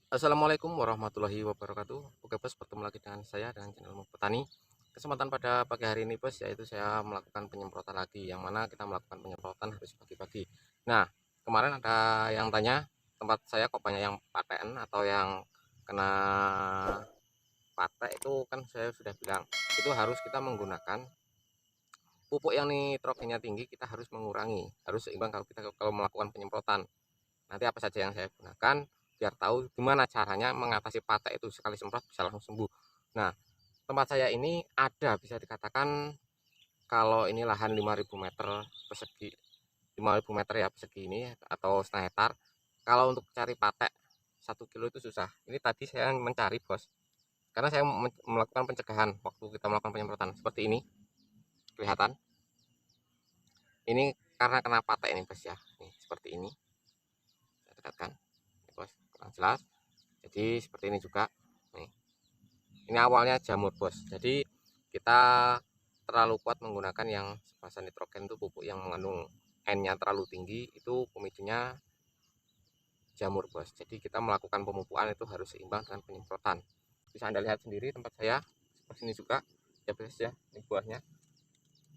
Assalamualaikum warahmatullahi wabarakatuh. Oke bos, bertemu lagi dengan saya dengan channel Ilmu Petani. Kesempatan pada pagi hari ini bos, yaitu saya melakukan penyemprotan lagi, yang mana kita melakukan penyemprotan harus pagi-pagi. Nah, kemarin ada yang tanya tempat saya kok banyak yang paten atau yang kena patek. Itu kan saya sudah bilang itu harus kita menggunakan pupuk yang nitrogennya tinggi. Kita harus mengurangi, harus seimbang kalau melakukan penyemprotan. Nanti apa saja yang saya gunakan biar tahu gimana caranya mengatasi patek itu, sekali semprot bisa langsung sembuh. Nah, tempat saya ini ada, bisa dikatakan kalau ini lahan 5.000 meter persegi, 5.000 meter ya persegi ini, atau setengah hektar. Kalau untuk cari patek 1 kilo itu susah. Ini tadi saya mencari bos, karena saya melakukan pencegahan waktu kita melakukan penyemprotan seperti ini. Kelihatan ini karena kena patek ini bos ya, nih seperti ini. Saya dekatkan ini bos, kurang jelas. Jadi seperti ini juga nih, ini awalnya jamur bos. Jadi kita terlalu kuat menggunakan yang basa nitrogen, itu pupuk yang mengandung N-nya terlalu tinggi, itu pemicunya jamur bos. Jadi kita melakukan pemupukan itu harus seimbang dengan penyemprotan. Bisa Anda lihat sendiri tempat saya seperti ini juga ya bos ya. Ini buahnya,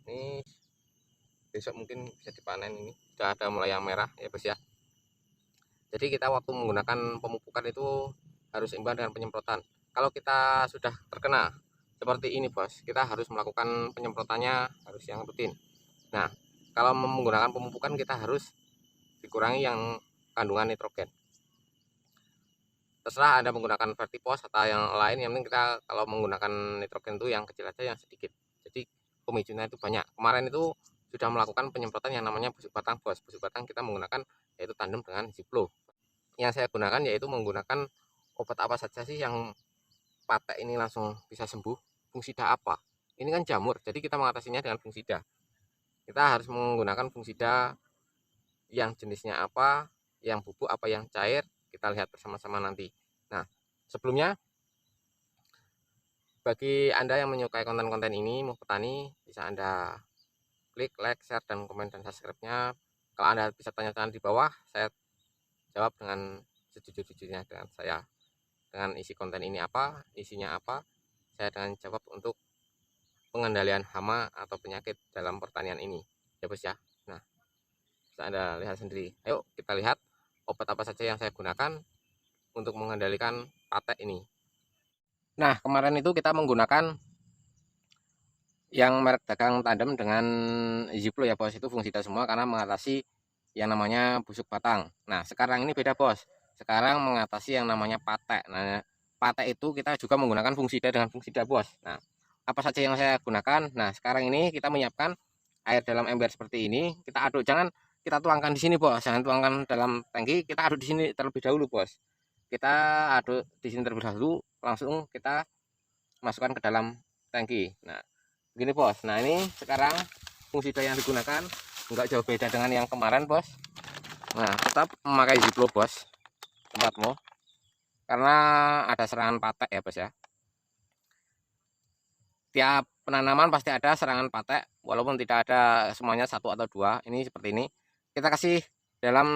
ini besok mungkin bisa dipanen, ini sudah ada mulai yang merah ya bos ya. Jadi kita waktu menggunakan pemupukan itu harus seimbang dengan penyemprotan. Kalau kita sudah terkena seperti ini bos, kita harus melakukan penyemprotannya harus yang rutin. Nah, kalau menggunakan pemupukan kita harus dikurangi yang kandungan nitrogen. Terserah Anda menggunakan vertipos atau yang lain, yang penting kita kalau menggunakan nitrogen itu yang kecil aja, yang sedikit. Jadi pemicunya itu banyak. Kemarin itu sudah melakukan penyemprotan yang namanya busuk batang bos. Busuk batang kita menggunakan yaitu tandem dengan Ziplo. Yang saya gunakan yaitu menggunakan obat apa saja sih yang patek ini langsung bisa sembuh. Fungsida apa? Ini kan jamur, jadi kita mengatasinya dengan fungsida. Kita harus menggunakan fungsida yang jenisnya apa, yang bubuk apa yang cair, kita lihat bersama-sama nanti. Nah, sebelumnya bagi Anda yang menyukai konten-konten ini, mau petani, bisa Anda klik like, share, dan komen dan subscribe-nya. Kalau Anda bisa tanya-tanya di bawah, saya jawab dengan sejujur-jujurnya dengan saya. Dengan isi konten ini apa, isinya apa, saya dengan jawab untuk pengendalian hama atau penyakit dalam pertanian ini. Ya bos ya. Nah, bisa Anda lihat sendiri. Ayo kita lihat obat apa saja yang saya gunakan untuk mengendalikan patek ini. Nah, kemarin itu kita menggunakan yang merek dagang tandem dengan Ziplo ya bos, itu fungsida semua karena mengatasi yang namanya busuk batang. Nah, sekarang ini beda bos. Sekarang mengatasi yang namanya patek. Nah, patek itu kita juga menggunakan fungsida dengan fungsida bos. Nah, apa saja yang saya gunakan? Nah, sekarang ini kita menyiapkan air dalam ember seperti ini. Kita aduk, jangan kita tuangkan di sini bos, jangan tuangkan dalam tangki. Kita aduk di sini terlebih dahulu bos. Kita aduk di sini terlebih dahulu, langsung kita masukkan ke dalam tangki. Nah, begini bos. Nah, ini sekarang fungsida yang digunakan enggak jauh beda dengan yang kemarin bos. Nah, tetap memakai Ziplo bos, tempatmu, karena ada serangan patek ya bos ya. Tiap penanaman pasti ada serangan patek, walaupun tidak ada semuanya satu atau dua. Ini seperti ini. Kita kasih dalam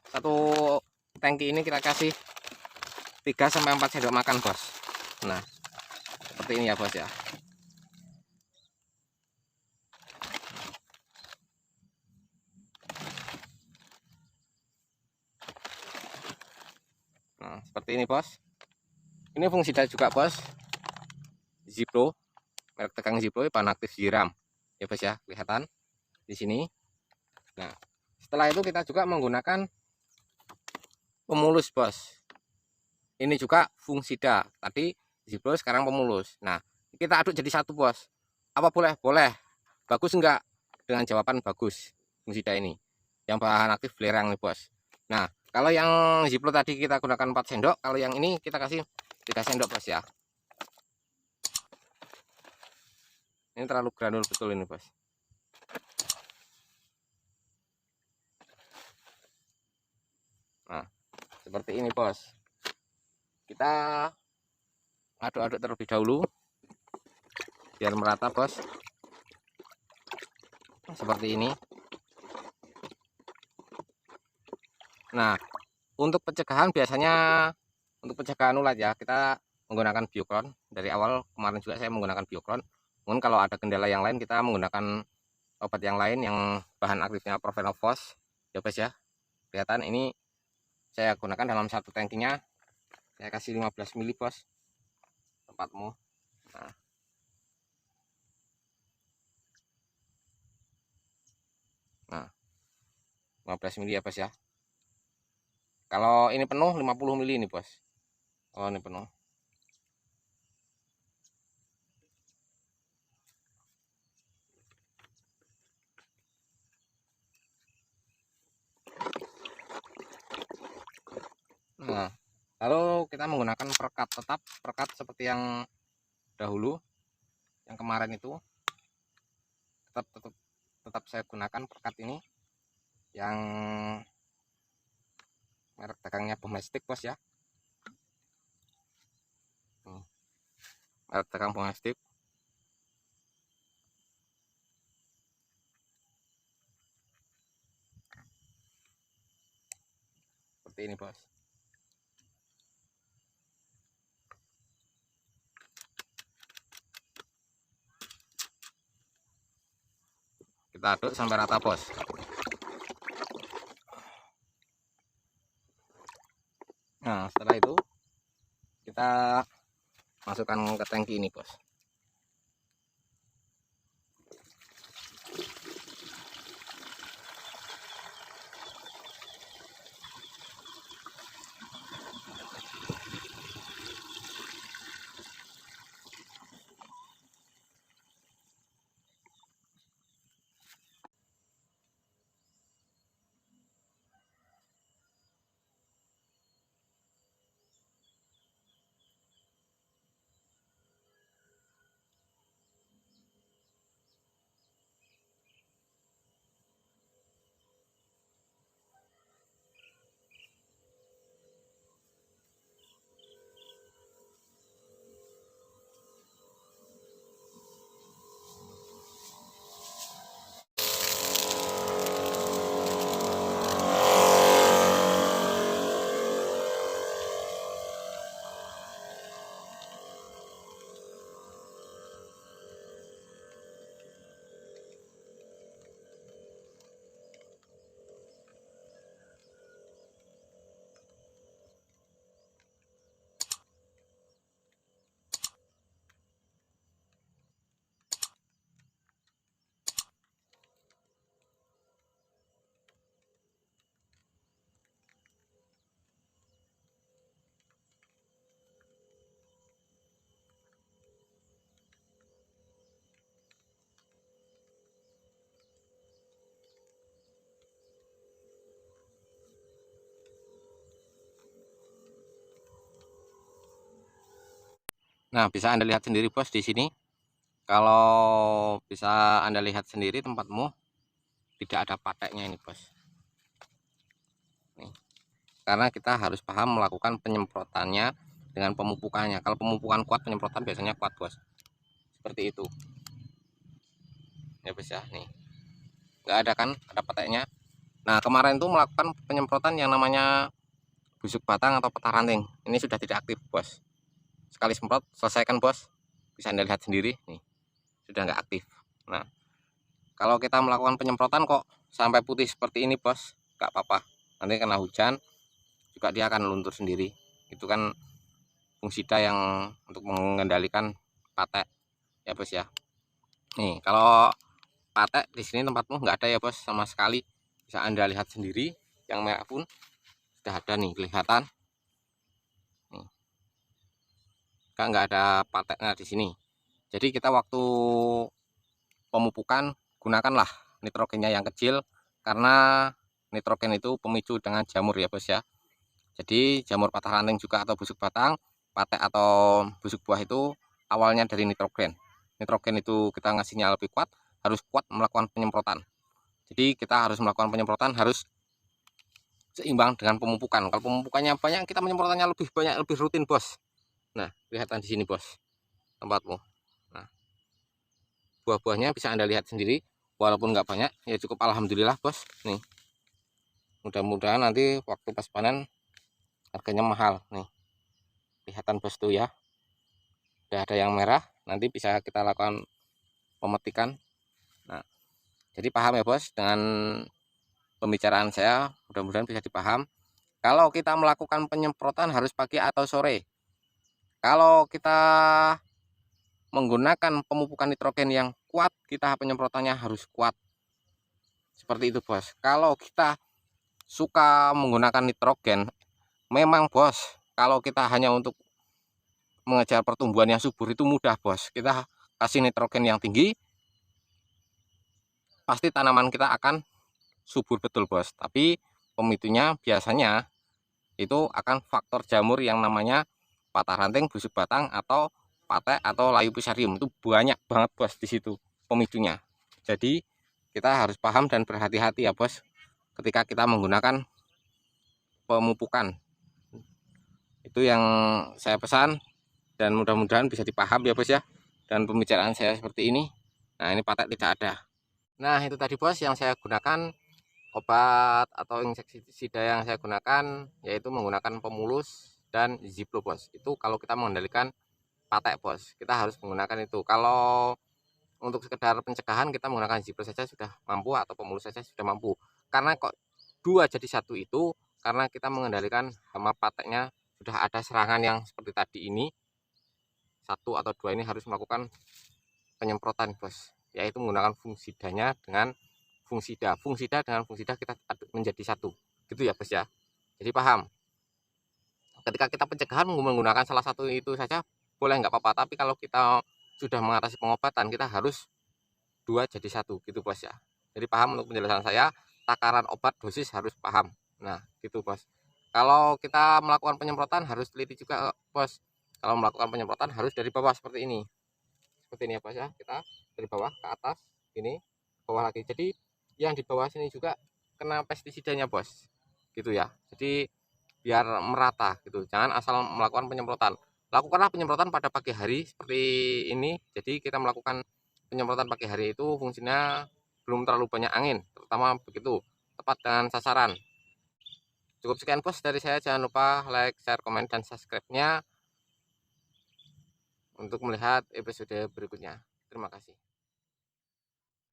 satu tangki ini, kita kasih 3 sampai 4 sendok makan bos. Nah, seperti ini ya bos ya. Nah, seperti ini bos. Ini fungsida juga bos, Ziplo, merek tegang Ziplo, bahan aktif siram ya bos ya, kelihatan di sini. Nah, setelah itu kita juga menggunakan pemulus bos. Ini juga fungsida, tadi Ziplo, sekarang pemulus. Nah, kita aduk jadi satu bos. Apa boleh? Boleh. Bagus enggak? Dengan jawaban bagus fungsida ini, yang bahan aktif belerang nih bos. Nah, kalau yang Ziplo tadi kita gunakan 4 sendok, kalau yang ini kita kasih 3 sendok bos ya. Ini terlalu granul betul ini bos. Nah, seperti ini bos. Kita aduk-aduk terlebih dahulu biar merata bos, seperti ini. Nah, untuk pencegahan biasanya Untuk penjagaan ulat ya, kita menggunakan Biokron. Dari awal kemarin juga saya menggunakan Biokron. Namun kalau ada kendala yang lain, kita menggunakan obat yang lain yang bahan aktifnya Profenofos. Ya guys ya, kelihatan ini saya gunakan dalam satu tangkinya. Saya kasih 15 ml bos, tempatmu. Nah, 15 ml ya bos ya. Kalau ini penuh 50 ml ini bos. Kalau ini penuh. Nah, lalu kita menggunakan perekat tetap, perekat seperti yang dahulu, yang kemarin itu tetap saya gunakan perekat ini yang merek dagangnya domestik bos ya. Merek dagang domestik. Seperti ini bos. Kita aduk sampai rata bos. Nah, setelah itu kita masukkan ke tangki ini bos. Nah, bisa Anda lihat sendiri bos di sini. Kalau bisa Anda lihat sendiri tempatmu tidak ada pateknya ini bos. Nih. Karena kita harus paham melakukan penyemprotannya dengan pemupukannya. Kalau pemupukan kuat, penyemprotan biasanya kuat bos. Seperti itu. Ya bos ya, nih. Nggak ada kan, ada pateknya. Nah, kemarin itu melakukan penyemprotan yang namanya busuk batang atau peta ranting. Ini sudah tidak aktif bos. Sekali semprot, selesaikan bos. Bisa Anda lihat sendiri, nih. Sudah nggak aktif. Nah, kalau kita melakukan penyemprotan kok sampai putih seperti ini bos, nggak apa-apa. Nanti kena hujan juga dia akan luntur sendiri. Itu kan fungsida yang untuk mengendalikan patek ya bos ya. Nih kalau patek di sini tempatmu nggak ada ya bos sama sekali. Bisa Anda lihat sendiri, yang merah pun sudah ada nih kelihatan. Nih, nggak ada pateknya di sini. Jadi kita waktu pemupukan gunakanlah nitrogennya yang kecil, karena nitrogen itu pemicu dengan jamur ya bos ya. Jadi jamur patah ranting juga atau busuk batang, patek atau busuk buah itu awalnya dari nitrogen. Nitrogen itu kita ngasihnya lebih kuat, harus kuat melakukan penyemprotan. Jadi kita harus melakukan penyemprotan harus seimbang dengan pemupukan. Kalau pemupukannya banyak, kita penyemprotannya lebih banyak, lebih rutin bos. Nah, kelihatan di sini bos tempatmu. Nah, buah-buahnya bisa Anda lihat sendiri, walaupun nggak banyak, ya cukup alhamdulillah bos. Nih, mudah-mudahan nanti waktu pas panen harganya mahal nih. kelihatan bos tuh ya, udah ada yang merah, nanti bisa kita lakukan pemetikan. Nah, jadi paham ya bos dengan pembicaraan saya, mudah-mudahan bisa dipaham. Kalau kita melakukan penyemprotan harus pagi atau sore. Kalau kita menggunakan pemupukan nitrogen yang kuat, kita penyemprotannya harus kuat. Seperti itu bos. Kalau kita suka menggunakan nitrogen, memang bos, kalau kita hanya untuk mengejar pertumbuhan yang subur itu mudah bos. Kita kasih nitrogen yang tinggi, pasti tanaman kita akan subur betul bos. Tapi pemicunya biasanya itu akan faktor jamur yang namanya patah ranting, busuk batang, atau patek atau layu fusarium. Itu banyak banget bos di situ pemicunya. Jadi kita harus paham dan berhati-hati ya bos ketika kita menggunakan pemupukan. Itu yang saya pesan dan mudah-mudahan bisa dipaham ya bos ya. Dan pembicaraan saya seperti ini. Nah, ini patek tidak ada. Nah, itu tadi bos yang saya gunakan, obat atau insektisida yang saya gunakan yaitu menggunakan pemulus dan Ziplo bos. Itu kalau kita mengendalikan patek bos, kita harus menggunakan itu. Kalau untuk sekedar pencegahan kita menggunakan Ziplo saja sudah mampu, atau pemulus saja sudah mampu. Karena kok dua jadi satu itu karena kita mengendalikan hama pateknya, sudah ada serangan yang seperti tadi ini, satu atau dua ini harus melakukan penyemprotan bos, yaitu menggunakan fungsidanya dengan fungsida dengan fungsida kita aduk menjadi satu, gitu ya bos ya. Jadi paham, ketika kita pencegahan menggunakan salah satu itu saja boleh nggak apa-apa, tapi kalau kita sudah mengatasi pengobatan kita harus dua jadi satu, gitu bos ya. Jadi paham untuk penjelasan saya, takaran obat dosis harus paham. Nah gitu bos. Kalau kita melakukan penyemprotan harus teliti juga bos. Kalau melakukan penyemprotan harus dari bawah seperti ini ya bos ya. Kita dari bawah ke atas, ini bawah lagi. Jadi yang di bawah sini juga kena pestisidanya bos, gitu ya. Jadi biar merata gitu, jangan asal melakukan penyemprotan. Lakukanlah penyemprotan pada pagi hari seperti ini. Jadi kita melakukan penyemprotan pagi hari itu fungsinya belum terlalu banyak angin, terutama begitu, tepat dengan sasaran. Cukup sekian bos dari saya, jangan lupa like, share, komen, dan subscribe-nya untuk melihat episode berikutnya. Terima kasih.